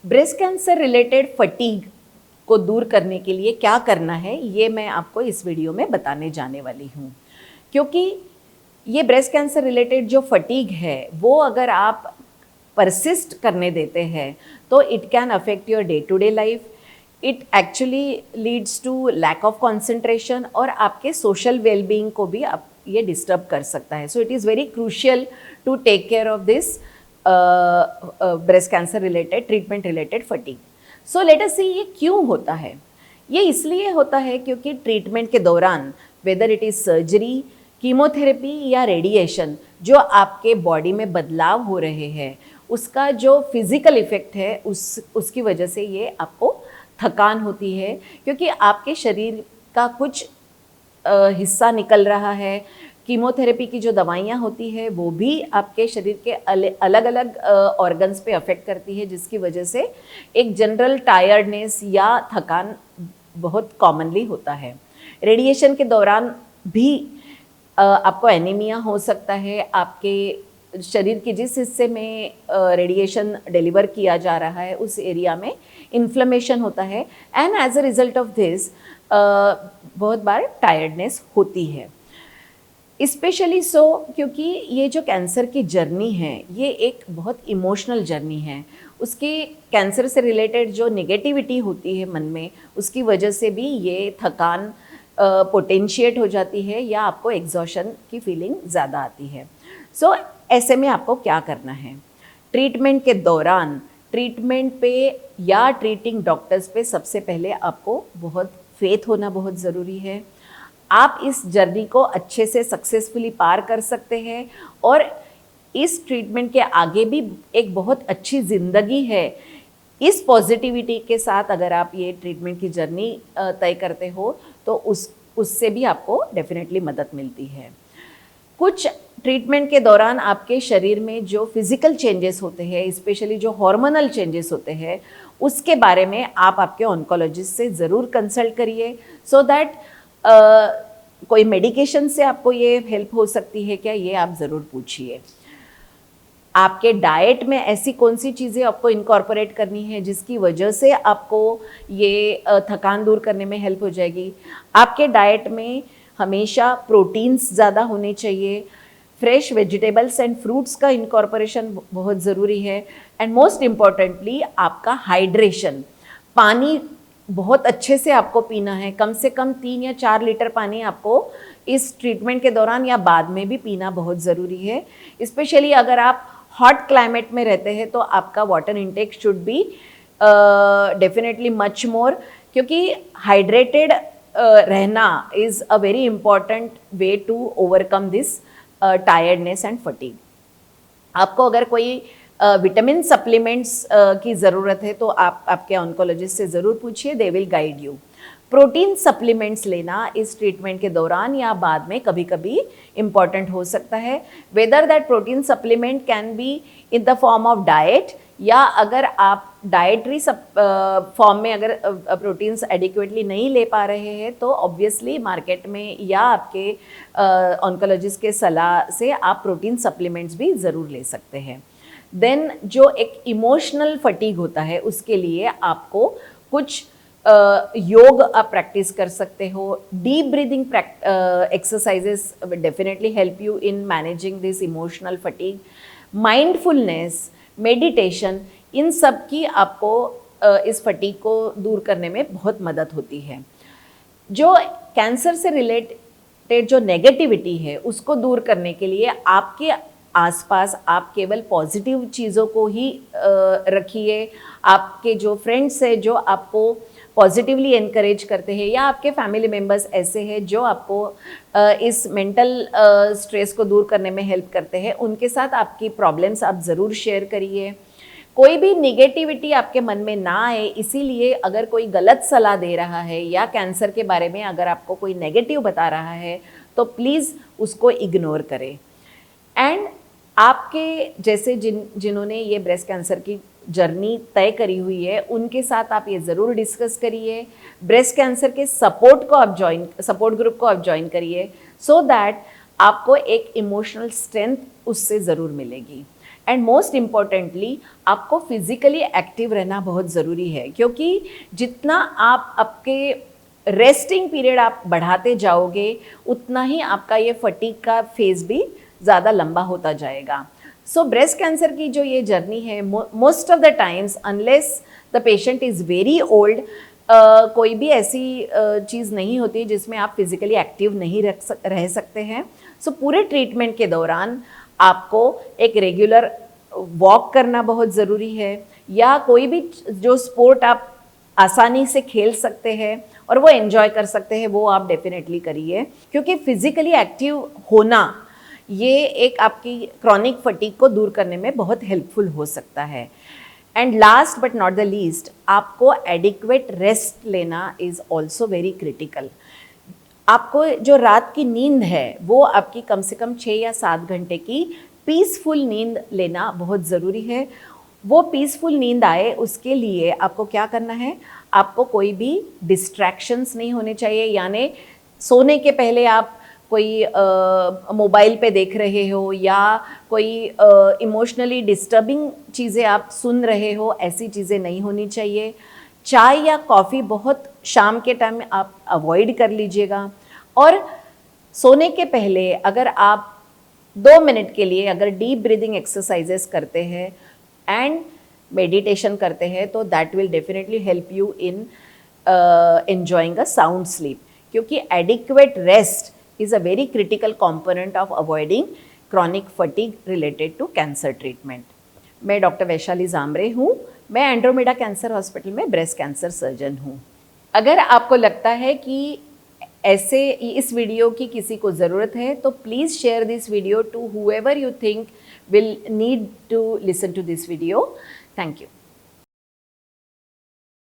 Breast cancer related fatigue को दूर करने के लिए क्या करना है, ये मैं आपको इस वीडियो में बताने जाने वाली हूँ। क्योंकि ये ब्रेस्ट कैंसर रिलेटेड जो फटीग है वो अगर आप परसिस्ट करने देते हैं तो it can affect your day to day life. It actually leads to lack of concentration और आपके सोशल वेलबींग को भी आप ये डिस्टर्ब कर सकता है। So it is very crucial to take care of this breast cancer related treatment related fatigue. So let us see ये क्यों होता है। ये इसलिए होता है क्योंकि ट्रीटमेंट के दौरान whether it is surgery, chemotherapy या रेडिएशन, जो आपके बॉडी में बदलाव हो रहे हैं उसका जो फिज़िकल इफ़ेक्ट है उसकी वजह से ये आपको थकान होती है, क्योंकि आपके शरीर का कुछ हिस्सा निकल रहा है। कीमोथेरेपी की जो दवाइयाँ होती है वो भी आपके शरीर के अलग अलग ऑर्गन्स पे अफेक्ट करती है, जिसकी वजह से एक जनरल टायर्डनेस या थकान बहुत कॉमनली होता है। रेडिएशन के दौरान भी आपको एनीमिया हो सकता है। आपके शरीर के जिस हिस्से में रेडिएशन डिलीवर किया जा रहा है उस एरिया में इन्फ्लेमेशन होता है and as a result of this बहुत बार टायर्डनेस होती है। स्पेशली सो क्योंकि ये जो कैंसर की जर्नी है ये एक बहुत इमोशनल जर्नी है। उसके कैंसर से रिलेटेड जो नेगेटिविटी होती है मन में, उसकी वजह से भी ये थकान पोटेंशिएट हो जाती है या आपको एग्जॉशन की फीलिंग ज़्यादा आती है। सो ऐसे में आपको क्या करना है? ट्रीटमेंट के दौरान ट्रीटमेंट पे या ट्रीटिंग डॉक्टर्स पे सबसे पहले आपको बहुत फेथ होना बहुत ज़रूरी है। आप इस जर्नी को अच्छे से सक्सेसफुली पार कर सकते हैं और इस ट्रीटमेंट के आगे भी एक बहुत अच्छी ज़िंदगी है। इस पॉजिटिविटी के साथ अगर आप ये ट्रीटमेंट की जर्नी तय करते हो तो उससे भी आपको डेफिनेटली मदद मिलती है। कुछ ट्रीटमेंट के दौरान आपके शरीर में जो फिज़िकल चेंजेस होते हैं, स्पेशली जो हार्मोनल चेंजेस होते हैं, उसके बारे में आप आपके ऑन्कोलॉजिस्ट से ज़रूर कंसल्ट करिए सो दैट कोई मेडिकेशन से आपको ये हेल्प हो सकती है क्या, ये आप ज़रूर पूछिए। आपके डाइट में ऐसी कौन सी चीज़ें आपको इनकॉर्पोरेट करनी है जिसकी वजह से आपको ये थकान दूर करने में हेल्प हो जाएगी। आपके डाइट में हमेशा प्रोटीन्स ज़्यादा होने चाहिए। फ्रेश वेजिटेबल्स एंड फ्रूट्स का इनकॉर्पोरेशन बहुत ज़रूरी है एंड मोस्ट इम्पॉर्टेंटली आपका हाइड्रेशन, पानी बहुत अच्छे से आपको पीना है। कम से कम 3 या 4 लीटर पानी आपको इस ट्रीटमेंट के दौरान या बाद में भी पीना बहुत ज़रूरी है। स्पेशली अगर आप हॉट क्लाइमेट में रहते हैं तो आपका water intake should be definitely much more, क्योंकि हाइड्रेटेड रहना is a very important way to overcome this tiredness and fatigue. आपको अगर कोई विटामिन सप्लीमेंट्स की ज़रूरत है तो आप आपके ऑन्कोलॉजिस्ट से ज़रूर पूछिए, they will guide you. Protein supplements लेना इस ट्रीटमेंट के दौरान या बाद में कभी कभी इम्पॉर्टेंट हो सकता है। Whether that protein supplement can be in the form of diet, या अगर आप डाइटरी फॉर्म में अगर प्रोटीन्स एडिक्वेटली नहीं ले पा रहे हैं तो ऑब्वियसली मार्केट में या आपके ऑन्कोलॉजिस्ट के सलाह से आप प्रोटीन सप्लीमेंट्स भी ज़रूर ले सकते हैं। देन जो एक इमोशनल फटीग होता है उसके लिए आपको कुछ योग आप प्रैक्टिस कर सकते हो। Deep breathing exercises definitely help you in managing this emotional fatigue. Mindfulness, meditation, इन सब की आपको इस फटीग को दूर करने में बहुत मदद होती है। जो कैंसर से रिलेटेड जो नेगेटिविटी है उसको दूर करने के लिए आपके आसपास आप केवल पॉजिटिव चीज़ों को ही रखिए। आपके जो फ्रेंड्स हैं जो आपको पॉजिटिवली एनकरेज करते हैं, या आपके फैमिली मेम्बर्स ऐसे हैं जो आपको इस मेंटल स्ट्रेस को दूर करने में हेल्प करते हैं, उनके साथ आपकी प्रॉब्लम्स आप ज़रूर शेयर करिए। कोई भी निगेटिविटी आपके मन में ना आए, इसीलिए अगर कोई गलत सलाह दे रहा है या कैंसर के बारे में अगर आपको कोई नेगेटिव बता रहा है तो प्लीज़ उसको इग्नोर करें। एंड आपके जैसे जिन्होंने ये ब्रेस्ट कैंसर की जर्नी तय करी हुई है उनके साथ आप ये ज़रूर डिस्कस करिए। ब्रेस्ट कैंसर के सपोर्ट ग्रुप को आप ज्वाइन करिए सो दैट आपको एक इमोशनल स्ट्रेंथ उससे ज़रूर मिलेगी। एंड मोस्ट इम्पॉर्टेंटली आपको फिजिकली एक्टिव रहना बहुत ज़रूरी है, क्योंकि जितना आप आपके रेस्टिंग पीरियड आप बढ़ाते जाओगे उतना ही आपका ये फटीग का फेज़ भी ज़्यादा लंबा होता जाएगा। सो ब्रेस्ट कैंसर की जो ये जर्नी है, most of the times unless the patient is very old, कोई भी ऐसी चीज़ नहीं होती जिसमें आप फिज़िकली एक्टिव नहीं रह सकते हैं। सो पूरे ट्रीटमेंट के दौरान आपको एक रेगुलर वॉक करना बहुत ज़रूरी है, या कोई भी जो स्पोर्ट आप आसानी से खेल सकते हैं और वो एंजॉय कर सकते हैं वो आप डेफिनेटली करिए, क्योंकि फिज़िकली एक्टिव होना ये एक आपकी क्रॉनिक फटीग को दूर करने में बहुत हेल्पफुल हो सकता है। And last but not the least, आपको एडिक्वेट रेस्ट लेना इज़ ऑल्सो वेरी क्रिटिकल। आपको जो रात की नींद है वो आपकी कम से कम 6 या 7 घंटे की पीसफुल नींद लेना बहुत ज़रूरी है। वो पीसफुल नींद आए उसके लिए आपको क्या करना है, आपको कोई भी डिस्ट्रैक्शंस नहीं होने चाहिए, यानी सोने के पहले आप कोई मोबाइल पे देख रहे हो या कोई इमोशनली डिस्टर्बिंग चीज़ें आप सुन रहे हो, ऐसी चीज़ें नहीं होनी चाहिए। चाय या कॉफ़ी बहुत शाम के टाइम में आप अवॉइड कर लीजिएगा। और सोने के पहले अगर आप 2 मिनट के लिए अगर डीप ब्रीदिंग एक्सरसाइजेस करते हैं एंड मेडिटेशन करते हैं तो that will definitely help you in enjoying a sound sleep, क्योंकि adequate rest is a very critical component of avoiding chronic fatigue related to cancer treatment. मैं डॉक्टर वैशाली जामरे हूँ, मैं Andromeda cancer hospital में breast cancer surgeon हूँ। अगर आपको लगता है कि ऐसे इस वीडियो की किसी को ज़रूरत है तो please share this video to whoever you think will need to listen to this video. Thank you.